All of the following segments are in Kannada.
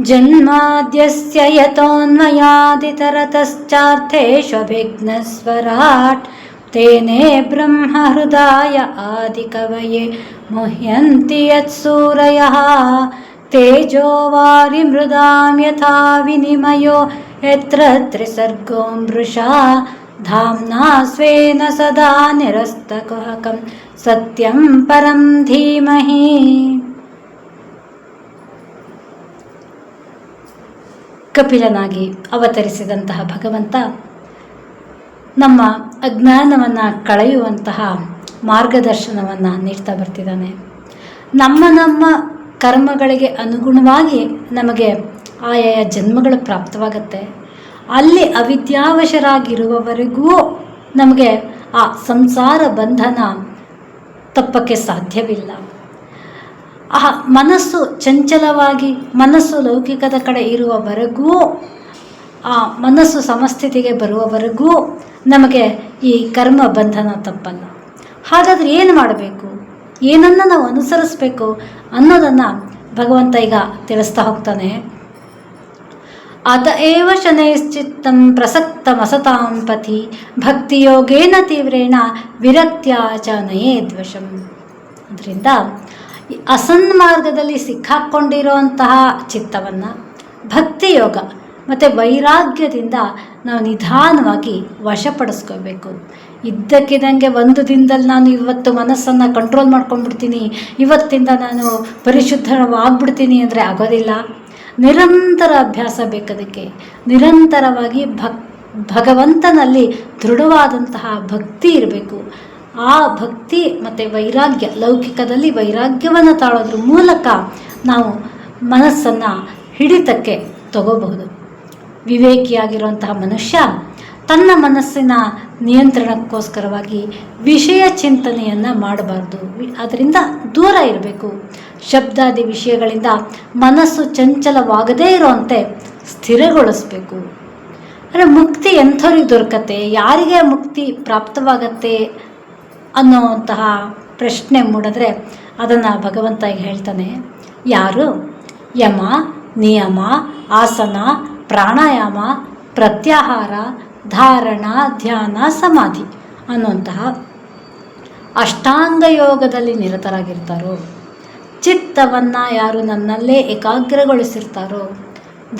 ಜನ್ಮಾದ್ಯಸ್ಯ ಯತೋನ್ಮಯಾದಿತರತಶ್ಚಾರ್ಥೇಷ್ವಭಿಘ್ನಸ್ವರಾಟ್ ತೇನೇ ಬ್ರಹ್ಮ ಹೃದಯ ಆದಿಕವಯೇ ಮುಹ್ಯಂತಿ ಯತ್ಸೂರಯಃ ತೇಜೋ ವಾರಿಮೃದಾಂ ಯಥಾ ವಿನಿಮಯೋ ಯತ್ರ ತ್ರಿಸರ್ಗೋ ಮೃಷಾ ಧಾಮ್ನಾ ಸ್ವೇನ ಸದಾ ನಿರಸ್ತಕುಹಕಂ ಸತ್ಯಂ ಪರಂ ಧೀಮಹಿ. ಕಪಿಲನಾಗಿ ಅವತರಿಸಿದಂತಹ ಭಗವಂತ ನಮ್ಮ ಅಜ್ಞಾನವನ್ನು ಕಳೆಯುವಂತಹ ಮಾರ್ಗದರ್ಶನವನ್ನು ನೀಡ್ತಾ ಬರ್ತಿದ್ದಾನೆ. ನಮ್ಮ ಕರ್ಮಗಳಿಗೆ ಅನುಗುಣವಾಗಿ ನಮಗೆ ಆಯಾಯ ಜನ್ಮಗಳು ಪ್ರಾಪ್ತವಾಗತ್ತೆ. ಅಲ್ಲಿ ಅವಿದ್ಯಾವಶರಾಗಿರುವವರೆಗೂ ನಮಗೆ ಆ ಸಂಸಾರ ಬಂಧನ ತಪ್ಪಕ್ಕೆ ಸಾಧ್ಯವಿಲ್ಲ. ಆ ಮನಸ್ಸು ಚಂಚಲವಾಗಿ ಮನಸ್ಸು ಲೌಕಿಕದ ಕಡೆ ಇರುವವರೆಗೂ, ಆ ಮನಸ್ಸು ಸಮಸ್ಥಿತಿಗೆ ಬರುವವರೆಗೂ ನಮಗೆ ಈ ಕರ್ಮ ಬಂಧನ ತಪ್ಪಲ್ಲ. ಹಾಗಾದರೆ ಏನು ಮಾಡಬೇಕು, ಏನನ್ನು ನಾವು ಅನುಸರಿಸಬೇಕು ಅನ್ನೋದನ್ನು ಭಗವಂತ ಈಗ ತಿಳಿಸ್ತಾ ಹೋಗ್ತಾನೆ. ಅತ ಏವ ಶನೈಶ್ಚಿತ್ತಂ ಪ್ರಸಕ್ತಮಸತಾಂ ಪಥಿ ಭಕ್ತಿಯೋಗೇನ ತೀವ್ರೇಣ ವಿರಕ್ತ್ಯಾ ಚ ನಯೇದ್ವಶಂ. ಅದರಿಂದ ಅಸನ್ಮಾರ್ಗದಲ್ಲಿ ಸಿಕ್ಕಾಕ್ಕೊಂಡಿರುವಂತಹ ಚಿತ್ತವನ್ನು ಭಕ್ತಿಯೋಗ ಮತ್ತು ವೈರಾಗ್ಯದಿಂದ ನಾವು ನಿಧಾನವಾಗಿ ವಶಪಡಿಸ್ಕೋಬೇಕು. ಇದ್ದಕ್ಕಿದ್ದಂಗೆ ಒಂದು ದಿನದಲ್ಲಿ ನಾನು ಇವತ್ತು ಮನಸ್ಸನ್ನು ಕಂಟ್ರೋಲ್ ಮಾಡ್ಕೊಂಡ್ಬಿಡ್ತೀನಿ, ಇವತ್ತಿಂದ ನಾನು ಪರಿಶುದ್ಧವಾಗ್ಬಿಡ್ತೀನಿ ಅಂದರೆ ಆಗೋದಿಲ್ಲ. ನಿರಂತರ ಅಭ್ಯಾಸ ಬೇಕದಕ್ಕೆ. ನಿರಂತರವಾಗಿ ಭಗವಂತನಲ್ಲಿ ದೃಢವಾದಂತಹ ಭಕ್ತಿ ಇರಬೇಕು. ಆ ಭಕ್ತಿ ಮತ್ತು ವೈರಾಗ್ಯ, ಲೌಕಿಕದಲ್ಲಿ ವೈರಾಗ್ಯವನ್ನು ತಾಳೋದ್ರ ಮೂಲಕ ನಾವು ಮನಸ್ಸನ್ನು ಹಿಡಿತಕ್ಕೆ ತಗೋಬಹುದು. ವಿವೇಕಿಯಾಗಿರುವಂತಹ ಮನುಷ್ಯ ತನ್ನ ಮನಸ್ಸಿನ ನಿಯಂತ್ರಣಕ್ಕೋಸ್ಕರವಾಗಿ ವಿಷಯ ಚಿಂತನೆಯನ್ನು ಮಾಡಬಾರ್ದು. ಅದರಿಂದ ದೂರ ಇರಬೇಕು. ಶಬ್ದಾದಿ ವಿಷಯಗಳಿಂದ ಮನಸ್ಸು ಚಂಚಲವಾಗದೇ ಇರುವಂತೆ ಸ್ಥಿರಗೊಳಿಸಬೇಕು. ಅಂದರೆ ಮುಕ್ತಿ ಎಂಥವ್ರಿಗೆ ದೊರಕತ್ತೆ, ಯಾರಿಗೆ ಮುಕ್ತಿ ಪ್ರಾಪ್ತವಾಗತ್ತೆ ಅನ್ನೋವಂತಹ ಪ್ರಶ್ನೆ ಮೂಡಿದ್ರೆ ಅದನ್ನು ಭಗವಂತ ಈಗ ಹೇಳ್ತಾನೆ. ಯಾರು ಯಮ, ನಿಯಮ, ಆಸನ, ಪ್ರಾಣಾಯಾಮ, ಪ್ರತ್ಯಾಹಾರ, ಧಾರಣ, ಧ್ಯಾನ, ಸಮಾಧಿ ಅನ್ನುವಂತಹ ಅಷ್ಟಾಂಗ ಯೋಗದಲ್ಲಿ ನಿರತರಾಗಿರ್ತಾರೋ, ಚಿತ್ತವನ್ನು ಯಾರು ನನ್ನಲ್ಲೇ ಏಕಾಗ್ರಗೊಳಿಸಿರ್ತಾರೋ,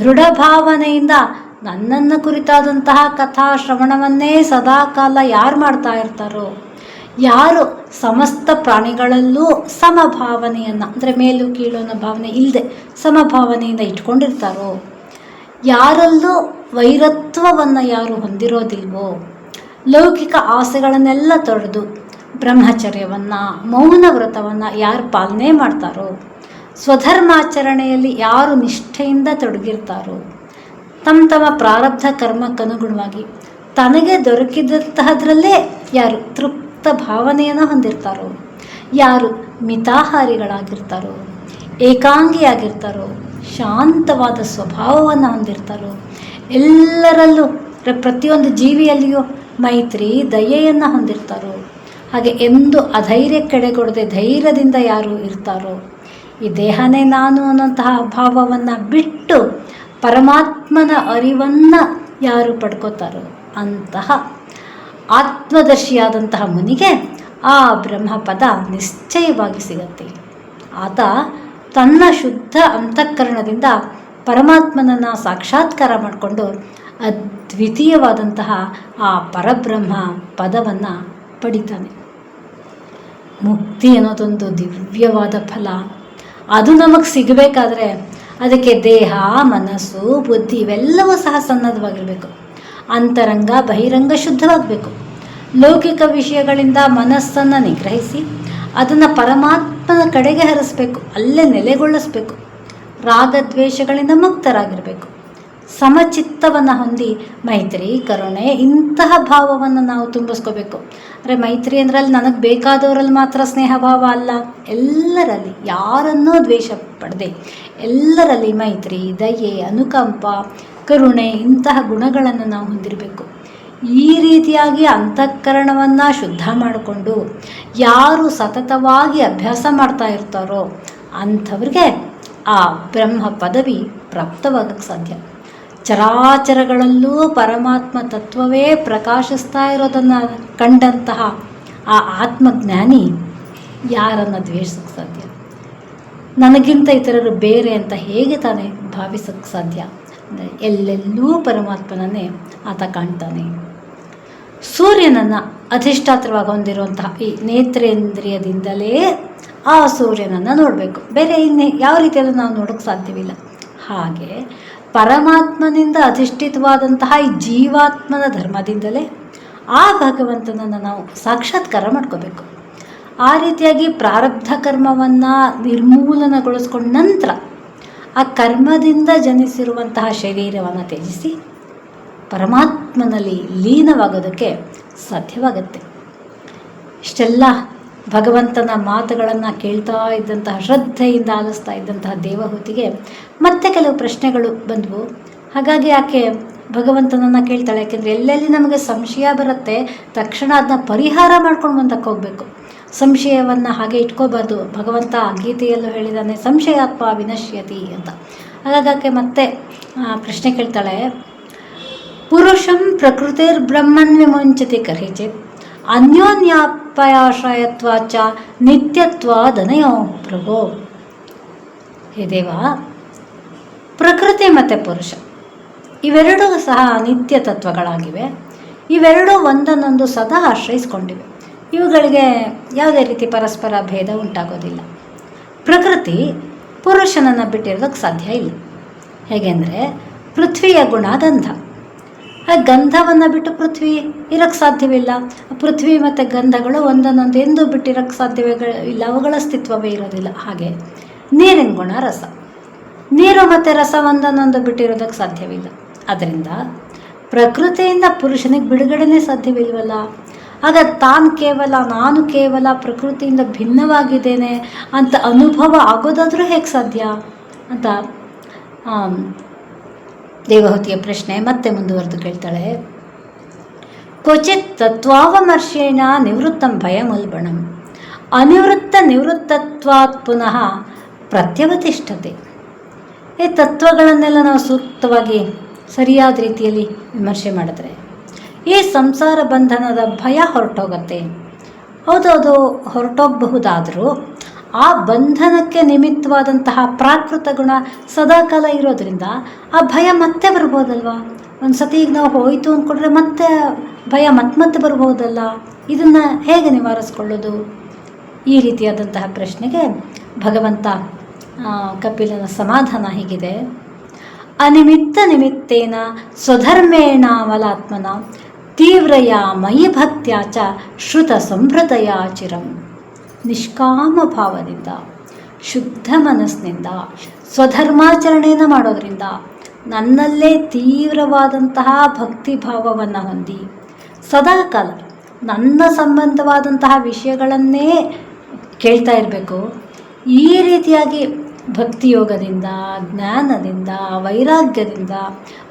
ದೃಢ ಭಾವನೆಯಿಂದ ನನ್ನನ್ನು ಕುರಿತಾದಂತಹ ಕಥಾ ಶ್ರವಣವನ್ನೇ ಸದಾಕಾಲ ಯಾರು ಮಾಡ್ತಾ ಇರ್ತಾರೋ, ಯಾರು ಸಮಸ್ತ ಪ್ರಾಣಿಗಳಲ್ಲೂ ಸಮಭಾವನೆಯನ್ನು, ಅಂದರೆ ಮೇಲು ಕೀಳು ಅನ್ನೋ ಭಾವನೆ ಇಲ್ಲದೆ ಸಮಭಾವನೆಯಿಂದ ಇಟ್ಕೊಂಡಿರ್ತಾರೋ, ಯಾರಲ್ಲೂ ವೈರತ್ವವನ್ನು ಯಾರು ಹೊಂದಿರೋದಿಲ್ವೋ, ಲೌಕಿಕ ಆಸೆಗಳನ್ನೆಲ್ಲ ತೊಡೆದು ಬ್ರಹ್ಮಚರ್ಯವನ್ನು, ಮೌನ ವ್ರತವನ್ನು ಯಾರು ಪಾಲನೆ ಮಾಡ್ತಾರೋ, ಸ್ವಧರ್ಮಾಚರಣೆಯಲ್ಲಿ ಯಾರು ನಿಷ್ಠೆಯಿಂದ ತೊಡಗಿರ್ತಾರೋ, ತಮ್ಮ ಪ್ರಾರಬ್ಧ ಕರ್ಮಕ್ಕನುಗುಣವಾಗಿ ತನಗೆ ದೊರಕಿದಂತಹದ್ರಲ್ಲೇ ಯಾರು ತೃಪ್ತ ಭಾವನೆಯನ್ನು ಹೊಂದಿರ್ತಾರೋ, ಯಾರು ಮಿತಾಹಾರಿಗಳಾಗಿರ್ತಾರೋ, ಏಕಾಂಗಿಯಾಗಿರ್ತಾರೋ, ಶಾಂತವಾದ ಸ್ವಭಾವವನ್ನು ಹೊಂದಿರ್ತಾರೋ, ಎಲ್ಲರಲ್ಲೂ ಪ್ರತಿಯೊಂದು ಜೀವಿಯಲ್ಲಿಯೂ ಮೈತ್ರಿ ದಯೆಯನ್ನು ಹೊಂದಿರ್ತಾರೋ, ಹಾಗೆ ಎಂದು ಅಧೈರ್ಯಕ್ಕೆಡೆಗೊಡದೆ ಧೈರ್ಯದಿಂದ ಯಾರು ಇರ್ತಾರೋ, ಈ ದೇಹನೇ ನಾನು ಅನ್ನೋಂತಹ ಭಾವವನ್ನು ಬಿಟ್ಟು ಪರಮಾತ್ಮನ ಅರಿವನ್ನು ಯಾರು ಪಡ್ಕೋತಾರೋ ಅಂತಹ ಆತ್ಮದರ್ಶಿಯಾದಂತಹ ಮುನಿಗೆ ಆ ಬ್ರಹ್ಮಪದ ನಿಶ್ಚಯವಾಗಿ ಸಿಗತ್ತೆ. ಆತ ತನ್ನ ಶುದ್ಧ ಅಂತಃಕರಣದಿಂದ ಪರಮಾತ್ಮನನ್ನು ಸಾಕ್ಷಾತ್ಕಾರ ಮಾಡಿಕೊಂಡು ಅದ್ವಿತೀಯವಾದಂತಹ ಆ ಪರಬ್ರಹ್ಮ ಪದವನ್ನು ಪಡಿತಾನೆ. ಮುಕ್ತಿ ಅನ್ನೋದೊಂದು ದಿವ್ಯವಾದ ಫಲ. ಅದು ನಮಗೆ ಸಿಗಬೇಕಾದ್ರೆ ಅದಕ್ಕೆ ದೇಹ, ಮನಸ್ಸು, ಬುದ್ಧಿ ಇವೆಲ್ಲವೂ ಸಹ ಸನ್ನದ್ಧವಾಗಿರಬೇಕು. ಅಂತರಂಗ ಬಹಿರಂಗ ಶುದ್ಧವಾಗಬೇಕು. ಲೌಕಿಕ ವಿಷಯಗಳಿಂದ ಮನಸ್ಸನ್ನು ನಿಗ್ರಹಿಸಿ ಅದನ್ನು ಪರಮಾತ್ಮನ ಕಡೆಗೆ ಹರಿಸ್ಬೇಕು, ಅಲ್ಲೇ ನೆಲೆಗೊಳಿಸ್ಬೇಕು. ರಾಗದ್ವೇಷಗಳಿಂದ ಮುಕ್ತರಾಗಿರಬೇಕು. ಸಮಚಿತ್ತವನ್ನು ಹೊಂದಿ ಮೈತ್ರಿ, ಕರುಣೆ ಇಂತಹ ಭಾವವನ್ನು ನಾವು ತುಂಬಿಸ್ಕೋಬೇಕು. ಅಂದರೆ ಮೈತ್ರಿ ಅಂದರೆ ಅಲ್ಲಿ ನನಗೆ ಬೇಕಾದವರಲ್ಲಿ ಮಾತ್ರ ಸ್ನೇಹ ಭಾವ ಅಲ್ಲ, ಎಲ್ಲರಲ್ಲಿ ಯಾರನ್ನೂ ದ್ವೇಷ ಪಡದೆ ಎಲ್ಲರಲ್ಲಿ ಮೈತ್ರಿ, ದಯೆ, ಅನುಕಂಪ, ಕರುಣೆ ಇಂತಹ ಗುಣಗಳನ್ನು ನಾವು ಹೊಂದಿರಬೇಕು. ಈ ರೀತಿಯಾಗಿ ಅಂತಃಕರಣವನ್ನು ಶುದ್ಧ ಮಾಡಿಕೊಂಡು ಯಾರು ಸತತವಾಗಿ ಅಭ್ಯಾಸ ಮಾಡ್ತಾ ಇರ್ತಾರೋ ಅಂಥವ್ರಿಗೆ ಆ ಬ್ರಹ್ಮ ಪದವಿ ಪ್ರಾಪ್ತವಾಗಕ್ಕೆ ಸಾಧ್ಯ. ಚರಾಚರಗಳಲ್ಲೂ ಪರಮಾತ್ಮ ತತ್ವವೇ ಪ್ರಕಾಶಿಸ್ತಾ ಇರೋದನ್ನು ಕಂಡಂತಹ ಆ ಆತ್ಮಜ್ಞಾನಿ ಯಾರನ್ನು ದ್ವೇಷಿಸಕ್ಕೆ ಸಾಧ್ಯ? ನನಗಿಂತ ಇತರರು ಬೇರೆ ಅಂತ ಹೇಗೆ ತಾನೇ ಭಾವಿಸಕ್ಕೆ ಸಾಧ್ಯ? ಅಂದರೆ ಎಲ್ಲೆಲ್ಲೂ ಪರಮಾತ್ಮನನ್ನೇ ಆತ ಕಾಣ್ತಾನೆ. ಸೂರ್ಯನನ್ನು ಅಧಿಷ್ಠಾತ್ರವಾಗಿ ಹೊಂದಿರುವಂತಹ ಈ ನೇತ್ರೇಂದ್ರಿಯದಿಂದಲೇ ಆ ಸೂರ್ಯನನ್ನು ನೋಡಬೇಕು, ಬೇರೆ ಇನ್ನೇ ಯಾವ ರೀತಿಯಲ್ಲೂ ನಾವು ನೋಡೋಕ್ಕೆ ಸಾಧ್ಯವಿಲ್ಲ. ಹಾಗೆ ಪರಮಾತ್ಮನಿಂದ ಅಧಿಷ್ಠಿತವಾದಂತಹ ಈ ಜೀವಾತ್ಮನ ಧರ್ಮದಿಂದಲೇ ಆ ಭಗವಂತನನ್ನು ನಾವು ಸಾಕ್ಷಾತ್ಕಾರ ಮಾಡ್ಕೋಬೇಕು. ಆ ರೀತಿಯಾಗಿ ಪ್ರಾರಬ್ಧ ಕರ್ಮವನ್ನು ನಿರ್ಮೂಲನಗೊಳಿಸ್ಕೊಂಡ ನಂತರ ಆ ಕರ್ಮದಿಂದ ಜನಿಸಿರುವಂತಹ ಶರೀರವನ್ನು ತ್ಯಜಿಸಿ ಪರಮಾತ್ಮನಲ್ಲಿ ಲೀನವಾಗೋದಕ್ಕೆ ಸಾಧ್ಯವಾಗತ್ತೆ. ಇಷ್ಟೆಲ್ಲ ಭಗವಂತನ ಮಾತುಗಳನ್ನು ಕೇಳ್ತಾ ಇದ್ದಂತಹ, ಶ್ರದ್ಧೆಯಿಂದ ಆಲಿಸ್ತಾ ಇದ್ದಂತಹ ದೇವಹೂತಿಗೆ ಮತ್ತೆ ಕೆಲವು ಪ್ರಶ್ನೆಗಳು ಬಂದವು. ಹಾಗಾಗಿ ಆಕೆ ಭಗವಂತನನ್ನು ಕೇಳ್ತಾಳೆ. ಯಾಕೆಂದರೆ ಎಲ್ಲೆಲ್ಲಿ ನಮಗೆ ಸಂಶಯ ಬರುತ್ತೆ ತಕ್ಷಣ ಅದನ್ನ ಪರಿಹಾರ ಮಾಡ್ಕೊಂಡು ಮುಂದಕ್ಕೆ ಹೋಗಬೇಕು. ಸಂಶಯವನ್ನು ಹಾಗೆ ಇಟ್ಕೋಬಾರ್ದು. ಭಗವಂತ ಗೀತೆಯಲ್ಲೂ ಹೇಳಿದಾನೆ, ಸಂಶಯಾತ್ಮ ವಿನಶ್ಯತಿ ಅಂತ. ಹಾಗಾಗಿ ಆಕೆ ಮತ್ತೆ ಪ್ರಶ್ನೆ ಕೇಳ್ತಾಳೆ, ಪುರುಷಂ ಪ್ರಕೃತಿರ್ಬ್ರಹ್ಮನ್ ವಿಮುಂಚತಿ ಕರ್ಹಿಚಿತ್ ಅನ್ಯೋನ್ಯಾಪಯಾಶ್ರಯತ್ವಾಚ ನಿತ್ಯತ್ವಾದನಯೋ ಪ್ರಭೋ. ಹೇ ದೇವ, ಪ್ರಕೃತಿ ಮತ್ತು ಪುರುಷ ಇವೆರಡೂ ಸಹ ನಿತ್ಯ ತತ್ವಗಳಾಗಿವೆ. ಇವೆರಡೂ ಒಂದನ್ನೊಂದು ಸದಾ ಆಶ್ರಯಿಸ್ಕೊಂಡಿವೆ. ಇವುಗಳಿಗೆ ಯಾವುದೇ ರೀತಿ ಪರಸ್ಪರ ಭೇದ ಉಂಟಾಗೋದಿಲ್ಲ. ಪ್ರಕೃತಿ ಪುರುಷನನ್ನು ಬಿಟ್ಟಿರೋದಕ್ಕೆ ಸಾಧ್ಯ ಇಲ್ಲ. ಹೇಗೆಂದರೆ ಪೃಥ್ವಿಯ ಗುಣ ಗಂಧ. ಆ ಗಂಧವನ್ನು ಬಿಟ್ಟು ಪೃಥ್ವಿ ಇರೋಕ್ಕೆ ಸಾಧ್ಯವಿಲ್ಲ. ಪೃಥ್ವಿ ಮತ್ತು ಗಂಧಗಳು ಒಂದನ್ನೊಂದು ಎಂದೂ ಬಿಟ್ಟಿರೋಕ್ಕೆ ಸಾಧ್ಯವೇ ಇಲ್ಲ, ಅವುಗಳ ಅಸ್ತಿತ್ವವೇ ಇರೋದಿಲ್ಲ. ಹಾಗೆ ನೀರಿನ ಗುಣ ರಸ. ನೀರು ಮತ್ತು ರಸ ಒಂದನ್ನೊಂದು ಬಿಟ್ಟಿರೋದಕ್ಕೆ ಸಾಧ್ಯವಿಲ್ಲ. ಅದರಿಂದ ಪ್ರಕೃತಿಯಿಂದ ಪುರುಷನಿಗೆ ಬಿಡುಗಡೆನೇ ಸಾಧ್ಯವಿಲ್ವಲ್ಲ. ಆಗ ನಾನು ಕೇವಲ ಪ್ರಕೃತಿಯಿಂದ ಭಿನ್ನವಾಗಿದ್ದೇನೆ ಅಂತ ಅನುಭವ ಆಗೋದಾದರೂ ಹೇಗೆ ಸಾಧ್ಯ ಅಂತ ದೇವಹೂತಿಯ ಪ್ರಶ್ನೆ ಮತ್ತೆ ಮುಂದುವರೆದು ಕೇಳ್ತಾಳೆ. ಕ್ವಚಿತ್ ತತ್ವಾವಮರ್ಶೇಣ ನಿವೃತ್ತಂ ಭಯಮುಲ್ಬಣಂ ಅನಿವೃತ್ತ ನಿವೃತ್ತತ್ವಾತ್ ಪುನಃ ಪ್ರತ್ಯವತಿಷ್ಠತೆ. ಈ ತತ್ವಗಳನ್ನೆಲ್ಲ ನಾವು ಸೂಕ್ತವಾಗಿ ಸರಿಯಾದ ರೀತಿಯಲ್ಲಿ ವಿಮರ್ಶೆ ಮಾಡಿದ್ರೆ ಈ ಸಂಸಾರ ಬಂಧನದ ಭಯ ಹೊರಟೋಗತ್ತೆ. ಹೌದೌದು, ಹೊರಟೋಗಬಹುದಾದರೂ ಆ ಬಂಧನಕ್ಕೆ ನಿಮಿತ್ತವಾದಂತಹ ಪ್ರಾಕೃತ ಗುಣ ಸದಾಕಾಲ ಇರೋದರಿಂದ ಆ ಭಯ ಮತ್ತೆ ಬರ್ಬೋದಲ್ವ. ಒಂದು ಸತಿ ಈಗ ನಾವು ಹೋಯಿತು ಅಂದ್ಕೊಂಡ್ರೆ ಮತ್ತೆ ಭಯ ಮತ್ತೆ ಬರ್ಬೋದಲ್ಲ. ಇದನ್ನು ಹೇಗೆ ನಿವಾರಿಸ್ಕೊಳ್ಳೋದು? ಈ ರೀತಿಯಾದಂತಹ ಪ್ರಶ್ನೆಗೆ ಭಗವಂತ ಕಪಿಲನ ಸಮಾಧಾನ ಹೀಗಿದೆ. ಅನಿಮಿತ್ತ ನಿಮಿತ್ತೇನ ಸ್ವಧರ್ಮೇಣಾಮಲಾತ್ಮನ ತೀವ್ರಯ ಮಯಿ ಭಕ್ತ್ಯಾಚ ಶ್ರುತ ಸಂಭೃತಯ ಚಿರಂ. ನಿಷ್ಕಾಮ ಭಾವದಿಂದ, ಶುದ್ಧ ಮನಸ್ಸಿನಿಂದ ಸ್ವಧರ್ಮಾಚರಣೆಯನ್ನು ಮಾಡೋದರಿಂದ, ನನ್ನಲ್ಲೇ ತೀವ್ರವಾದಂತಹ ಭಕ್ತಿ ಭಾವವನ್ನು ಹೊಂದಿ ಸದಾಕಾಲ ನನ್ನ ಸಂಬಂಧವಾದಂತಹ ವಿಷಯಗಳನ್ನೇ ಕೇಳ್ತಾ ಇರಬೇಕು. ಈ ರೀತಿಯಾಗಿ ಭಕ್ತಿಯೋಗದಿಂದ, ಜ್ಞಾನದಿಂದ, ವೈರಾಗ್ಯದಿಂದ,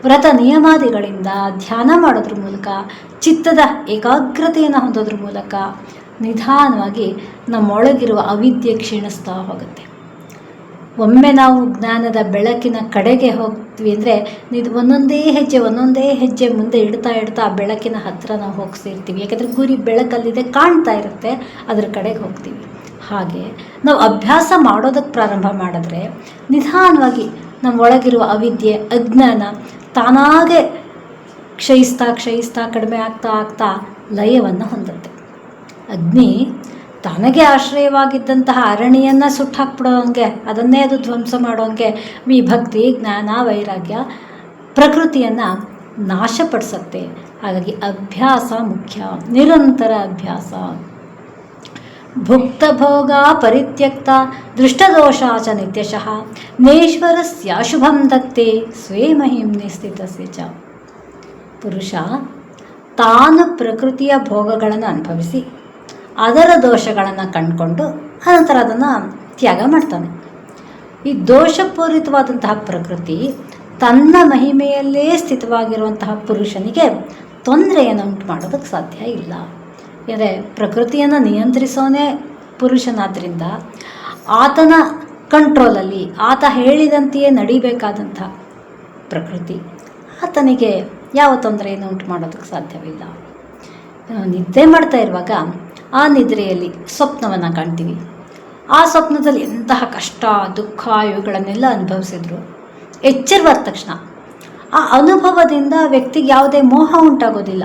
ವ್ರತ ನಿಯಮಾದಿಗಳಿಂದ, ಧ್ಯಾನ ಮಾಡೋದ್ರ ಮೂಲಕ, ಚಿತ್ತದ ಏಕಾಗ್ರತೆಯನ್ನು ಹೊಂದೋದ್ರ ಮೂಲಕ ನಿಧಾನವಾಗಿ ನಮ್ಮೊಳಗಿರುವ ಅವಿದ್ಯೆ ಕ್ಷೀಣಿಸ್ತಾ ಹೋಗುತ್ತೆ. ಒಮ್ಮೆ ನಾವು ಜ್ಞಾನದ ಬೆಳಕಿನ ಕಡೆಗೆ ಹೋಗ್ತೀವಿ ಅಂದರೆ ಒಂದೊಂದೇ ಹೆಜ್ಜೆ ಮುಂದೆ ಇಡ್ತಾ ಆ ಬೆಳಕಿನ ಹತ್ತಿರ ನಾವು ಹೋಗ್ಸಿರ್ತೀವಿ. ಯಾಕೆಂದರೆ ಗುರಿ ಬೆಳಕಲ್ಲಿದೆ, ಕಾಣ್ತಾ ಇರುತ್ತೆ, ಅದ್ರ ಕಡೆಗೆ ಹೋಗ್ತೀವಿ. ಹಾಗೆ ನಾವು ಅಭ್ಯಾಸ ಮಾಡೋದಕ್ಕೆ ಪ್ರಾರಂಭ ಮಾಡಿದ್ರೆ ನಿಧಾನವಾಗಿ ನಮ್ಮೊಳಗಿರುವ ಅವಿದ್ಯೆ, ಅಜ್ಞಾನ ತಾನಾಗೇ ಕ್ಷಯಿಸ್ತಾ ಕಡಿಮೆ ಆಗ್ತಾ ಲಯವನ್ನು ಹೊಂದುತ್ತೆ. ಅಗ್ನಿ ತನಗೆ ಆಶ್ರಯವಾಗಿದ್ದಂತಹ ಅರಣಿಯನ್ನು ಸುಟ್ಟು ಹಾಕ್ಬಿಡೋಂಗೆ, ಅದನ್ನೇ ಅದು ಧ್ವಂಸ ಮಾಡೋಂಗೆ ಈ ಭಕ್ತಿ, ಜ್ಞಾನ, ವೈರಾಗ್ಯ ಪ್ರಕೃತಿಯನ್ನು ನಾಶಪಡಿಸುತ್ತೆ. ಹಾಗಾಗಿ ಅಭ್ಯಾಸ ಮುಖ್ಯ, ನಿರಂತರ ಅಭ್ಯಾಸ. ಭುಕ್ತ ಭೋಗ ಪರಿತ್ಯಕ್ತ ದೃಷ್ಟದೋಷಾಚ ನಿತ್ಯಶಃ ನೇಶ್ವರಸ್ಯ ಶುಭಂ ದತ್ತೆ ಸ್ವೇ ಮಹಿಮ್ನಿ ಸ್ಥಿತಸ್ಯ ಚ. ಪುರುಷ ತಾನು ಪ್ರಕೃತಿಯ ಭೋಗಗಳನ್ನು ಅನುಭವಿಸಿ ಅದರ ದೋಷಗಳನ್ನು ಕಂಡುಕೊಂಡು ಅನಂತರ ಅದನ್ನು ತ್ಯಾಗ ಮಾಡ್ತಾನೆ. ಈ ದೋಷಪೂರಿತವಾದಂತಹ ಪ್ರಕೃತಿ ತನ್ನ ಮಹಿಮೆಯಲ್ಲೇ ಸ್ಥಿತವಾಗಿರುವಂತಹ ಪುರುಷನಿಗೆ ತೊಂದರೆಯನ್ನು ಉಂಟು ಮಾಡೋದಕ್ಕೆ ಸಾಧ್ಯ ಇಲ್ಲ. ಯಾಕಂದರೆ ಪ್ರಕೃತಿಯನ್ನು ನಿಯಂತ್ರಿಸೋನೇ ಪುರುಷನಾದ್ದರಿಂದ ಆತನ ಕಂಟ್ರೋಲಲ್ಲಿ ಆತ ಹೇಳಿದಂತೆಯೇ ನಡಿಬೇಕಾದಂಥ ಪ್ರಕೃತಿ ಆತನಿಗೆ ಯಾವ ತೊಂದರೆಯನ್ನು ಉಂಟು ಮಾಡೋದಕ್ಕೆ ಸಾಧ್ಯವಿಲ್ಲ. ನಿದ್ದೆ ಮಾಡ್ತಾ ಇರುವಾಗ ಆ ನಿದ್ರೆಯಲ್ಲಿ ಸ್ವಪ್ನವನ್ನು ಕಾಣ್ತೀವಿ. ಆ ಸ್ವಪ್ನದಲ್ಲಿ ಎಂತಹ ಕಷ್ಟ ದುಃಖ ಇವುಗಳನ್ನೆಲ್ಲ ಅನುಭವಿಸಿದ್ರು. ಎಚ್ಚರವಾದ ತಕ್ಷಣ ಆ ಅನುಭವದಿಂದ ವ್ಯಕ್ತಿಗೆ ಯಾವುದೇ ಮೋಹ ಉಂಟಾಗೋದಿಲ್ಲ.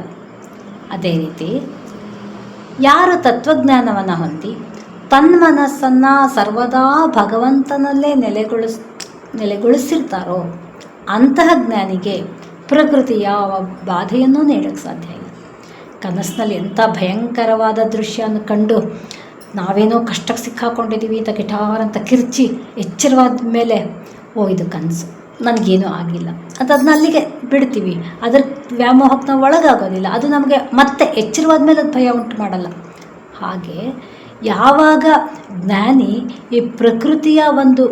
ಅದೇ ರೀತಿ ಯಾರು ತತ್ವಜ್ಞಾನವನ್ನು ಹೊಂದಿ ತನ್ನ ಮನಸ್ಸನ್ನು ಸರ್ವದಾ ಭಗವಂತನಲ್ಲೇ ನೆಲೆಗೊಳಿಸಿರ್ತಾರೋ ಅಂತಹ ಜ್ಞಾನಿಗೆ ಪ್ರಕೃತಿ ಯಾವ ಬಾಧೆಯನ್ನೂ ನೀಡೋಕ್ಕೆ ಸಾಧ್ಯ ಇಲ್ಲ. ಕನಸಿನಲ್ಲಿ ಎಂಥ ಭಯಂಕರವಾದ ದೃಶ್ಯವನ್ನು ಕಂಡು ನಾವೇನೋ ಕಷ್ಟಕ್ಕೆ ಸಿಕ್ಕಾಕೊಂಡಿದ್ದೀವಿ ಅಂತ ಗಿಟಾರ್ ಅಂತ ಕಿರ್ಚಿ ಎಚ್ಚರವಾದ ಮೇಲೆ ಇದು ಕನಸು, ನನಗೇನೂ ಆಗಿಲ್ಲ ಅಂತ ಅದನ್ನ ಅಲ್ಲಿಗೆ ಬಿಡ್ತೀವಿ. ಅದರ ವ್ಯಾಮೋಹಕ್ಕೆ ನಾವು ಒಳಗಾಗೋದಿಲ್ಲ. ಅದು ನಮಗೆ ಮತ್ತೆ ಎಚ್ಚರವಾದ ಮೇಲೆ ಅದು ಭಯ ಉಂಟು ಮಾಡಲ್ಲ. ಹಾಗೆ ಯಾವಾಗ ಜ್ಞಾನಿ ಈ ಪ್ರಕೃತಿಯ ಒಂದು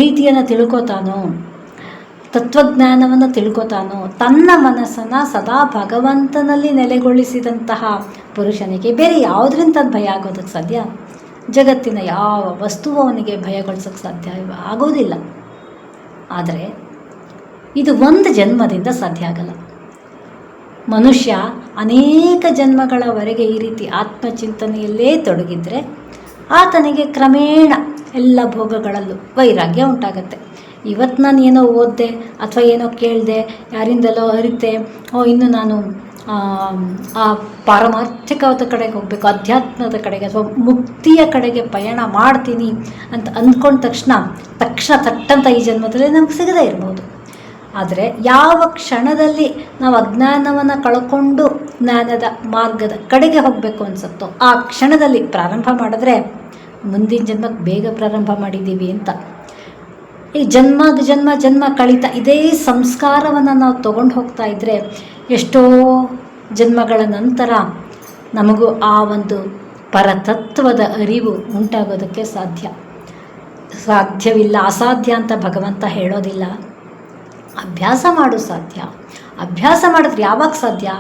ರೀತಿಯನ್ನು ತಿಳ್ಕೊತಾನೋ, ತತ್ವಜ್ಞಾನವನ್ನು ತಿಳ್ಕೊತಾನೋ, ತನ್ನ ಮನಸ್ಸನ್ನು ಸದಾ ಭಗವಂತನಲ್ಲಿ ನೆಲೆಗೊಳಿಸಿದಂತಹ ಪುರುಷನಿಗೆ ಬೇರೆ ಯಾವುದರಿಂದ ಭಯ ಆಗೋದಕ್ಕೆ ಸಾಧ್ಯ? ಜಗತ್ತಿನ ಯಾವ ವಸ್ತುವು ಅವನಿಗೆ ಭಯಗೊಳಿಸೋಕ್ಕೆ ಸಾಧ್ಯ ಆಗೋದಿಲ್ಲ. ಆದರೆ ಇದು ಒಂದು ಜನ್ಮದಿಂದ ಸಾಧ್ಯ ಆಗಲ್ಲ. ಮನುಷ್ಯ ಅನೇಕ ಜನ್ಮಗಳವರೆಗೆ ಈ ರೀತಿ ಆತ್ಮಚಿಂತನೆಯಲ್ಲೇ ತೊಡಗಿದರೆ ಆತನಿಗೆ ಕ್ರಮೇಣ ಎಲ್ಲ ಭೋಗಗಳಲ್ಲೂ ವೈರಾಗ್ಯ ಉಂಟಾಗತ್ತೆ. ಇವತ್ತು ನಾನು ಏನೋ ಓದಿದೆ ಅಥವಾ ಏನೋ ಕೇಳಿದೆ, ಯಾರಿಂದಲೋ ಅರಿತೆ, ಇನ್ನು ನಾನು ಆ ಪಾರಮಾರ್ಥಿಕವಾದ ಕಡೆಗೆ ಹೋಗಬೇಕು, ಅಧ್ಯಾತ್ಮದ ಕಡೆಗೆ ಅಥವಾ ಮುಕ್ತಿಯ ಕಡೆಗೆ ಪಯಣ ಮಾಡ್ತೀನಿ ಅಂತ ಅಂದ್ಕೊಂಡ ತಕ್ಷಣ ತಟ್ಟಂತ ಈ ಜನ್ಮದಲ್ಲಿ ನಮ್ಗೆ ಸಿಗದೇ ಇರ್ಬೋದು. ಆದರೆ ಯಾವ ಕ್ಷಣದಲ್ಲಿ ನಾವು ಅಜ್ಞಾನವನ್ನು ಕಳ್ಕೊಂಡು ಜ್ಞಾನದ ಮಾರ್ಗದ ಕಡೆಗೆ ಹೋಗಬೇಕು ಅನಿಸುತ್ತೋ ಆ ಕ್ಷಣದಲ್ಲಿ ಪ್ರಾರಂಭ ಮಾಡಿದ್ರೆ ಮುಂದಿನ ಜನ್ಮಕ್ಕೆ ಬೇಗ ಪ್ರಾರಂಭ ಮಾಡಿದ್ದೀವಿ ಅಂತ. ಈ ಜನ್ಮ ಕಳೀತಾ ಇದೇ ಸಂಸ್ಕಾರವನ್ನು ನಾವು ತೊಗೊಂಡು ಹೋಗ್ತಾ ಇದ್ದರೆ ಎಷ್ಟೋ ಜನ್ಮಗಳ ನಂತರ ನಮಗೂ ಆ ಒಂದು ಪರತತ್ವದ ಅರಿವು ಉಂಟಾಗೋದಕ್ಕೆ ಸಾಧ್ಯವಿಲ್ಲ. ಅಸಾಧ್ಯ ಅಂತ ಭಗವಂತ ಹೇಳೋದಿಲ್ಲ. ಅಭ್ಯಾಸ ಮಾಡು ಸಾಧ್ಯ. ಅಭ್ಯಾಸ ಮಾಡಿದ್ರೆ ಯಾವಾಗ ಸಾಧ್ಯ?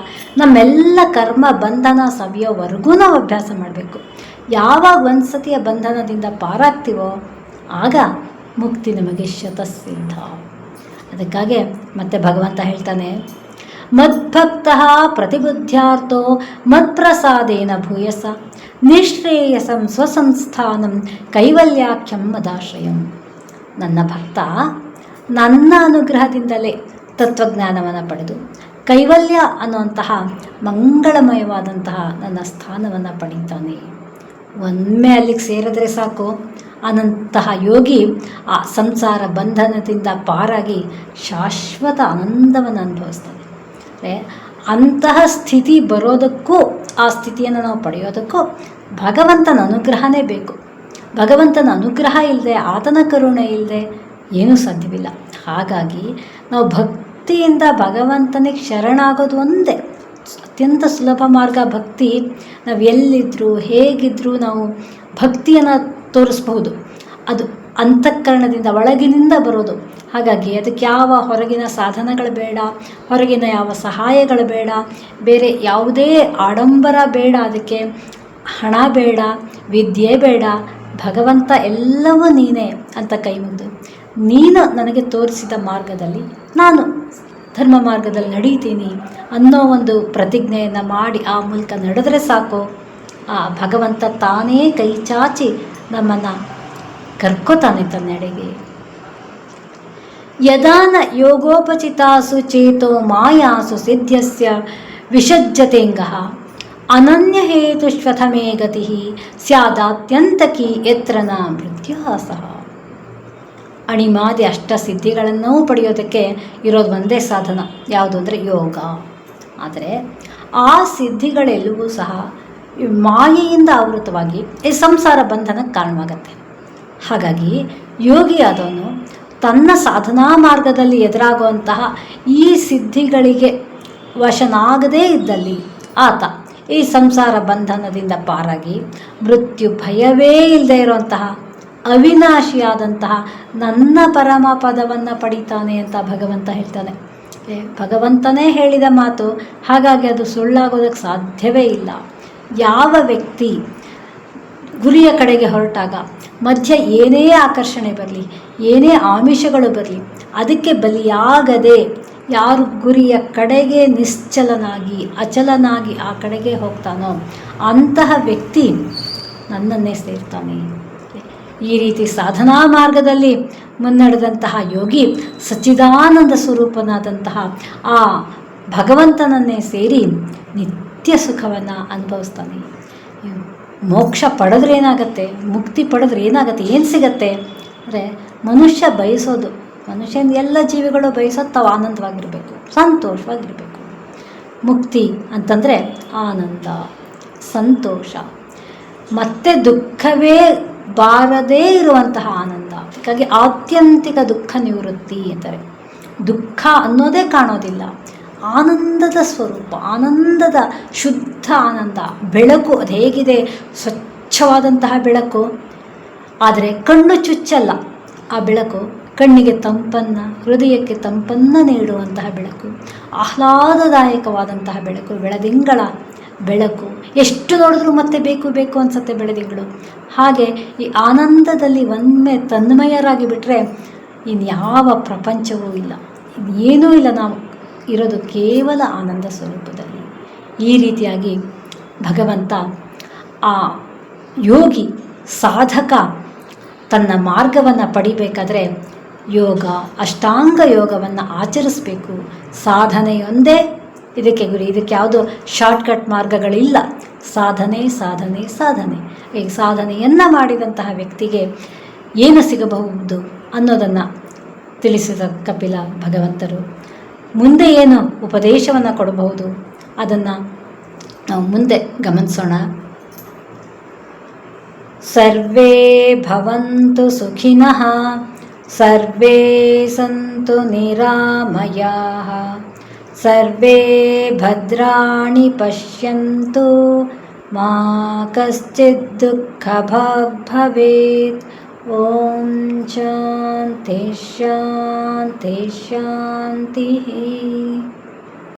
ನಮ್ಮೆಲ್ಲ ಕರ್ಮ ಬಂಧನ ಸವಿಯೋವರೆಗೂ ನಾವು ಅಭ್ಯಾಸ ಮಾಡಬೇಕು. ಯಾವಾಗ ಒಂದು ಸತಿಯ ಬಂಧನದಿಂದ ಪಾರಾಗ್ತೀವೋ ಆಗ ಮುಕ್ತಿ ನಮಗೆ ಶತಸಿದ್ಧ. ಅದಕ್ಕಾಗಿ ಮತ್ತೆ ಭಗವಂತ ಹೇಳ್ತಾನೆ, ಮದ್ಭಕ್ತಃ ಪ್ರತಿಬುದ್ಧ್ಯಾರ್ಥೋ ಮತ್ಪ್ರಸಾದೇನ ಭೂಯಸ ನಿಶ್ರೇಯಸಂ ಸ್ವಸಂಸ್ಥಾನಂ ಕೈವಲ್ಯಾಖ್ಯಂ ಮದಾಶ್ರಯಂ. ನನ್ನ ಭಕ್ತ ನನ್ನ ಅನುಗ್ರಹದಿಂದಲೇ ತತ್ವಜ್ಞಾನವನ್ನು ಪಡೆದು ಕೈವಲ್ಯ ಅನ್ನುವಂತಹ ಮಂಗಳಮಯವಾದಂತಹ ನನ್ನ ಸ್ಥಾನವನ್ನು ಪಡೀತಾನೆ. ಒಮ್ಮೆ ಅಲ್ಲಿಗೆ ಸೇರಿದ್ರೆ ಸಾಕು, ಅನಂತಹ ಯೋಗಿ ಆ ಸಂಸಾರ ಬಂಧನದಿಂದ ಪಾರಾಗಿ ಶಾಶ್ವತ ಆನಂದವನ್ನು ಅನುಭವಿಸ್ತಾನೆ. ಅಂತಹ ಸ್ಥಿತಿ ಬರೋದಕ್ಕೂ ಆ ಸ್ಥಿತಿಯನ್ನು ನಾವು ಪಡೆಯೋದಕ್ಕೂ ಭಗವಂತನ ಅನುಗ್ರಹನೇ ಬೇಕು. ಭಗವಂತನ ಅನುಗ್ರಹ ಇಲ್ಲದೆ, ಆತನ ಕರುಣೆ ಇಲ್ಲದೆ ಏನೂ ಸಾಧ್ಯವಿಲ್ಲ. ಹಾಗಾಗಿ ನಾವು ಭಕ್ತಿಯಿಂದ ಭಗವಂತನಿಗೆ ಶರಣಾಗೋದು ಒಂದೇ ಅತ್ಯಂತ ಸುಲಭ ಮಾರ್ಗ. ಭಕ್ತಿ ನಾವು ಎಲ್ಲಿದ್ದರೂ ಹೇಗಿದ್ದರೂ ನಾವು ಭಕ್ತಿಯನ್ನು ತೋರಿಸ್ಬಹುದು. ಅದು ಅಂತಃಕರಣದಿಂದ ಒಳಗಿನಿಂದ ಬರೋದು. ಹಾಗಾಗಿ ಅದಕ್ಕೆ ಯಾವ ಹೊರಗಿನ ಸಾಧನಗಳು ಬೇಡ, ಹೊರಗಿನ ಯಾವ ಸಹಾಯಗಳು ಬೇಡ, ಬೇರೆ ಯಾವುದೇ ಆಡಂಬರ ಬೇಡ, ಅದಕ್ಕೆ ಹಣ ಬೇಡ, ವಿದ್ಯೆ ಬೇಡ. ಭಗವಂತ ಎಲ್ಲವೂ ನೀನೇ ಅಂತ ಕೈ ಮುಗಿದು ನೀನು ನನಗೆ ತೋರಿಸಿದ ಮಾರ್ಗದಲ್ಲಿ ನಾನು ಧರ್ಮ ಮಾರ್ಗದಲ್ಲಿ ನಡೀತೀನಿ ಅನ್ನೋ ಒಂದು ಪ್ರತಿಜ್ಞೆಯನ್ನು ಮಾಡಿ ಆ ಮೂಲಕ ನಡೆದರೆ ಸಾಕು, ಆ ಭಗವಂತ ತಾನೇ ಕೈ ಚಾಚಿ ನಮ್ಮನ್ನು ಕರ್ಕೋತಾನೆ ತನ್ನೆಡೆಗೆ. ಯದಾನ ಯೋಗೋಪಚಿತಾಸು ಚೇತೋ ಮಾಯಾಸು ಸಿದ್ಧ್ಯಸ್ಯ ವಿಸಜ್ಜತೆಂಗಃ ಅನನ್ಯ ಹೇತುಶ್ವಥಮೇ ಗತಿ ಸ್ಯಾದಾತ್ಯಂತಕಿ ಯತ್ರ ನ ಮೃತ್ಯುಹಾಸಃ. ಅಣಿಮಾದಿ ಅಷ್ಟ ಸಿದ್ಧಿಗಳನ್ನೂ ಪಡೆಯೋದಕ್ಕೆ ಇರೋದು ಒಂದೇ ಸಾಧನ, ಯಾವುದು ಅಂದರೆ ಯೋಗ. ಆದರೆ ಆ ಸಿದ್ಧಿಗಳೆಲ್ಲವೂ ಸಹ ಮಾಯೆಯಿಂದ ಆವೃತವಾಗಿ ಈ ಸಂಸಾರ ಬಂಧನಕ್ಕೆ ಕಾರಣವಾಗತ್ತೆ. ಹಾಗಾಗಿ ಯೋಗಿಯಾದವನು ತನ್ನ ಸಾಧನಾ ಮಾರ್ಗದಲ್ಲಿ ಎದುರಾಗುವಂತಹ ಈ ಸಿದ್ಧಿಗಳಿಗೆ ವಶನಾಗದೇ ಇದ್ದಲ್ಲಿ ಆತ ಈ ಸಂಸಾರ ಬಂಧನದಿಂದ ಪಾರಾಗಿ ಮೃತ್ಯು ಭಯವೇ ಇಲ್ಲದೆ ಇರುವಂತಹ ಅವಿನಾಶಿಯಾದಂತಹ ನನ್ನ ಪರಮ ಪದವನ್ನು ಪಡಿತಾನೆ ಅಂತ ಭಗವಂತ ಹೇಳ್ತಾನೆ. ಭಗವಂತನೇ ಹೇಳಿದ ಮಾತು, ಹಾಗಾಗಿ ಅದು ಸುಳ್ಳಾಗೋದಕ್ಕೆ ಸಾಧ್ಯವೇ ಇಲ್ಲ. ಯಾವ ವ್ಯಕ್ತಿ ಗುರಿಯ ಕಡೆಗೆ ಹೊರಟಾಗ ಮಧ್ಯ ಏನೇ ಆಕರ್ಷಣೆ ಬರಲಿ, ಏನೇ ಆಮಿಷಗಳು ಬರಲಿ, ಅದಕ್ಕೆ ಬಲಿಯಾಗದೆ ಯಾರು ಗುರಿಯ ಕಡೆಗೆ ನಿಶ್ಚಲನಾಗಿ ಅಚಲನಾಗಿ ಆ ಕಡೆಗೆ ಹೋಗ್ತಾನೋ ಅಂತಹ ವ್ಯಕ್ತಿ ನನ್ನನ್ನೇ ಸೇರ್ತಾನೆ. ಈ ರೀತಿ ಸಾಧನಾ ಮಾರ್ಗದಲ್ಲಿ ಮುನ್ನಡೆದಂತಹ ಯೋಗಿ ಸಚ್ಚಿದಾನಂದ ಸ್ವರೂಪನಾದಂತಹ ಆ ಭಗವಂತನನ್ನೇ ಸೇರಿ ನಿತ್ಯ ಸುಖವನ್ನು ಅನುಭವಿಸ್ತಾನೆ. ಮೋಕ್ಷ ಪಡೆದ್ರೆ ಏನಾಗತ್ತೆ, ಮುಕ್ತಿ ಪಡೆದ್ರೆ ಏನಾಗತ್ತೆ, ಏನು ಸಿಗತ್ತೆ ಅಂದರೆ ಮನುಷ್ಯ ಬಯಸೋದು, ಮನುಷ್ಯನ ಎಲ್ಲ ಜೀವಿಗಳು ಬಯಸೋದು ತಾವು ಆನಂದವಾಗಿರಬೇಕು, ಸಂತೋಷವಾಗಿರಬೇಕು. ಮುಕ್ತಿ ಅಂತಂದರೆ ಆನಂದ, ಸಂತೋಷ, ಮತ್ತೆ ದುಃಖವೇ ಬಾರದೇ ಇರುವಂತಹ ಆನಂದ. ಅದಕ್ಕಾಗಿ ಆತ್ಯಂತಿಕ ದುಃಖ ನಿವೃತ್ತಿ ಅಂತಾರೆ. ದುಃಖ ಅನ್ನೋದೇ ಕಾಣೋದಿಲ್ಲ, ಆನಂದದ ಸ್ವರೂಪ, ಆನಂದದ ಶುದ್ಧ ಆನಂದ. ಬೆಳಕು ಅದು ಹೇಗಿದೆ, ಸ್ವಚ್ಛವಾದಂತಹ ಬೆಳಕು, ಆದರೆ ಕಣ್ಣು ಚುಚ್ಚಲ್ಲ. ಆ ಬೆಳಕು ಕಣ್ಣಿಗೆ ತಂಪನ್ನು, ಹೃದಯಕ್ಕೆ ತಂಪನ್ನು ನೀಡುವಂತಹ ಬೆಳಕು, ಆಹ್ಲಾದದಾಯಕವಾದಂತಹ ಬೆಳಕು, ಬೆಳದಿಂಗಳ ಬೆಳಕು. ಎಷ್ಟು ನೋಡಿದ್ರೂ ಮತ್ತೆ ಬೇಕು ಬೇಕು ಅನಿಸುತ್ತೆ ಬೆಳದಿಂಗಳು. ಹಾಗೆ ಈ ಆನಂದದಲ್ಲಿ ಒಮ್ಮೆ ತನ್ಮಯರಾಗಿ ಬಿಟ್ಟರೆ ಇನ್ಯಾವ ಪ್ರಪಂಚವೂ ಇಲ್ಲ, ಏನೂ ಇಲ್ಲ. ನಾವು ಇರೋದು ಕೇವಲ ಆನಂದ ಸ್ವರೂಪದಲ್ಲಿ. ಈ ರೀತಿಯಾಗಿ ಭಗವಂತ ಆ ಯೋಗಿ ಸಾಧಕ ತನ್ನ ಮಾರ್ಗವನ್ನು ಪಡಿಬೇಕಾದ್ರೆ ಯೋಗ, ಅಷ್ಟಾಂಗ ಯೋಗವನ್ನು ಆಚರಿಸಬೇಕು. ಸಾಧನೆಯೊಂದೇ ಇದಕ್ಕೆ ಗುರಿ. ಇದಕ್ಕೆ ಯಾವುದೋ ಶಾರ್ಟ್ಕಟ್ ಮಾರ್ಗಗಳಿಲ್ಲ. ಸಾಧನೆ ಸಾಧನೆ ಸಾಧನೆ. ಈ ಸಾಧನೆಯನ್ನು ಮಾಡಿದಂತಹ ವ್ಯಕ್ತಿಗೆ ಏನು ಸಿಗಬಹುದು ಅನ್ನೋದನ್ನು ತಿಳಿಸಿದ ಕಪಿಲ ಭಗವಂತರು. ಮುಂದೆ ಏನು ಉಪದೇಶವನ್ನು ಕೊಡಬಹುದು ಅದನ್ನು ನಾವು ಮುಂದೆ ಗಮನಿಸೋಣ. ಸರ್ವೇ ಭವಂತು ಸುಖಿನಃ, ಸರ್ವೇ ಸಂತು ನಿರಾಮಯಾಃ, ಸರ್ವೇ ಭದ್ರಾಣಿ ಪಶ್ಯಂತು, ಮಾ ಕಶ್ಚಿತ್ ದುಃಖಭಾಗ್ ಭವೇತ್. ಓಂ ಶಾಂತಿ ಶಾಂತಿ ಶಾಂತಿ.